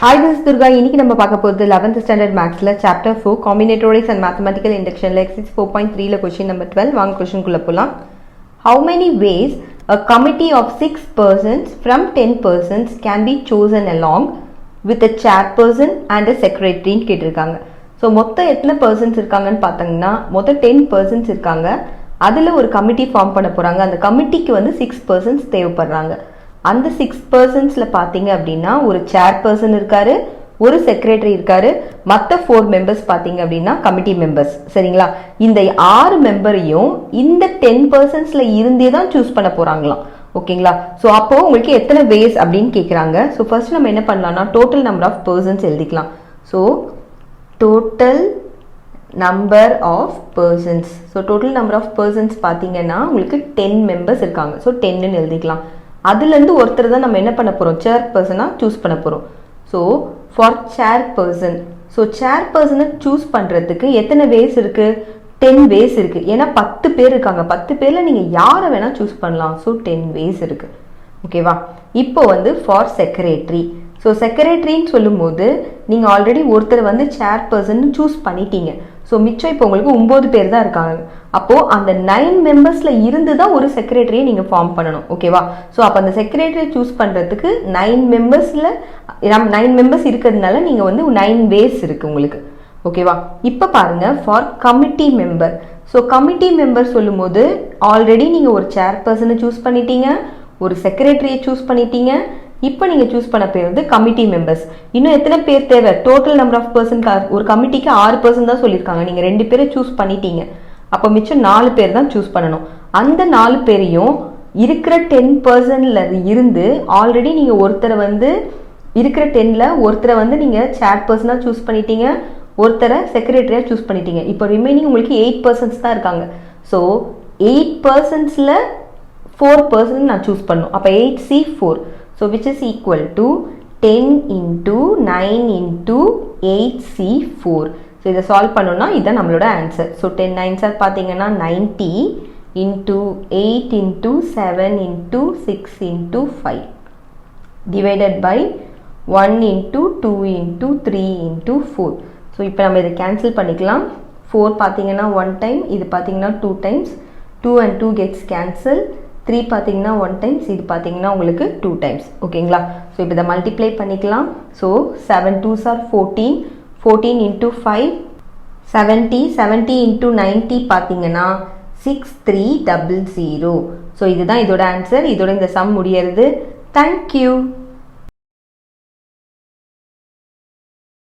Hi, this is Durga. இன்னைக்கு நம்ம பார்க்க போறது 11th standard mathsல chapter 4 Combinatorics and Mathematical Induction exercise 4.3 ல question number 12 வாங்க question குள்ள போலாம். How many ways a committee of 6 persons from 10 persons can be chosen along with a chairperson and a secretary ன்னு கேட்டிருக்காங்க. ஸோ மொத்தம் எத்தனை persons இருக்காங்கன்னு பார்த்தீங்கன்னா மொத்தம் 10 பர்சன்ஸ் இருக்காங்க. அதில் ஒரு கமிட்டி ஃபார்ம் பண்ண போகிறாங்க. அந்த கமிட்டிக்கு வந்து 6 பர்சன்ஸ் தேவைப்படுறாங்க. அந்த 6 பர்சன்ஸில் பார்த்தீங்க அப்படின்னா ஒரு சேர்பர்சன் இருக்காரு, ஒரு செக்ரட்டரி இருக்காரு, மற்ற 4 மெம்பர்ஸ் பார்த்தீங்க அப்படின்னா கமிட்டி மெம்பர்ஸ். சரிங்களா? இந்த 6 மெம்பரையும் இந்த 10 பர்சன்ஸில் இருந்தே தான் சூஸ் பண்ண போகிறாங்களாம். ஓகேங்களா? ஸோ அப்போ உங்களுக்கு எத்தனை வேஸ் அப்படின்னு கேட்குறாங்க. ஸோ ஃபர்ஸ்ட் நம்ம என்ன பண்ணலாம்னா டோட்டல் நம்பர் ஆஃப் பர்சன்ஸ் எழுதிக்கலாம். So total number of persons. So total number of persons பார்த்தீங்கன்னா உங்களுக்கு 10 மெம்பர்ஸ் இருக்காங்க. ஸோ 10ன்னு எழுதிக்கலாம். அதுலேருந்து ஒருத்தர் தான் நம்ம என்ன பண்ண போகிறோம், சேர் பர்சனாக சூஸ் பண்ண போகிறோம். So for chairperson, so chair பர்சனை சூஸ் பண்ணுறதுக்கு எத்தனை வேஸ் இருக்குது, 10 வேஸ் இருக்குது. ஏன்னா 10 பேர் இருக்காங்க. 10 பேரில் நீங்கள் யாரை வேணால் சூஸ் பண்ணலாம். ஸோ 10 வேஸ் இருக்குது. ஓகேவா? இப்போ வந்து ஃபார் செக்ரட்டரி. ஸோ செக்ரட்டரின்னு சொல்லும்போது நீங்கள் ஆல்ரெடி ஒருத்தர் வந்து சேர் பர்சன் சூஸ் பண்ணிட்டீங்க. ஸோ மிச்சம் இப்போ உங்களுக்கு 9 பேர் தான் இருக்காங்க. அப்போது அந்த 9 மெம்பர்ஸில் இருந்து தான் ஒரு செக்ரட்டரியை நீங்கள் ஃபார்ம் பண்ணணும். ஓகேவா? ஸோ அப்போ அந்த செக்ரட்டரியை சூஸ் பண்ணுறதுக்கு 9 மெம்பர்ஸ் இருக்கிறதுனால நீங்கள் வந்து 9 வேஸ் இருக்குது உங்களுக்கு. ஓகேவா? இப்போ பாருங்கள் for committee member. So committee member சொல்லும் போது ஆல்ரெடி நீங்கள் ஒரு சேர் பர்சனை சூஸ் பண்ணிட்டீங்க, ஒரு செக்ரட்டரியை சூஸ் பண்ணிட்டீங்க. இப்போ நீங்கள் சூஸ் பண்ண பேர் வந்து கமிட்டி மெம்பர்ஸ். இன்னும் எத்தனை பேர் தேவை? டோட்டல் நம்பர் ஆஃப் பர்சன் ஒரு கமிட்டிக்கு 6 பர்சன் தான் சொல்லியிருக்காங்க. நீங்கள் 2 பேரை சூஸ் பண்ணிட்டீங்க. அப்போ மிச்சம் 4 பேர் தான் சூஸ் பண்ணணும். அந்த 4 பேரையும் இருக்கிற 10 பர்சன்ல இருந்து ஆல்ரெடி நீங்கள் ஒருத்தரை வந்து இருக்கிற 10ல் ஒருத்தரை வந்து நீங்கள் சேர் பர்சனாக சூஸ் பண்ணிட்டீங்க, ஒருத்தரை செக்ரட்டரியாக சூஸ் பண்ணிட்டீங்க. இப்போ ரிமைனிங் உங்களுக்கு 8 பர்சன்ஸ் தான் இருக்காங்க. ஸோ 8 பர்சன்ஸில் 4 பர்சன் நான் சூஸ் பண்ணணும். அப்போ 8C4. So which is equal to 10 into 9 into 8C4. So இதை சால்வ் பண்ணோம்னா இதுதான் நம்மளோட ஆன்சர். ஸோ 10 9s பார்த்தீங்கன்னா 90 into 8 into 7 into 6 into 5 divided by 1 into 2 into 3 into 4. So இப்போ நம்ம இதை கேன்சல் பண்ணிக்கலாம். 4 பார்த்தீங்கன்னா 1 டைம், இது பார்த்தீங்கன்னா 2 டைம்ஸ், 2 and 2 gets cancel. 3 பார்த்தீங்கன்னா 1 டைம்ஸ், இது பார்த்தீங்கன்னா உங்களுக்கு 2 டைம்ஸ். ஓகேங்களா? ஸோ இப்போ இதை மல்டிப்ளை பண்ணிக்கலாம். So 7 2s are 14, 14 into 5 70, 70 into 90 பார்த்தீங்கன்னா 6300. ஸோ இதுதான் இதோட ஆன்சர். இதோட இந்த சம் முடியறது. தேங்க்யூ.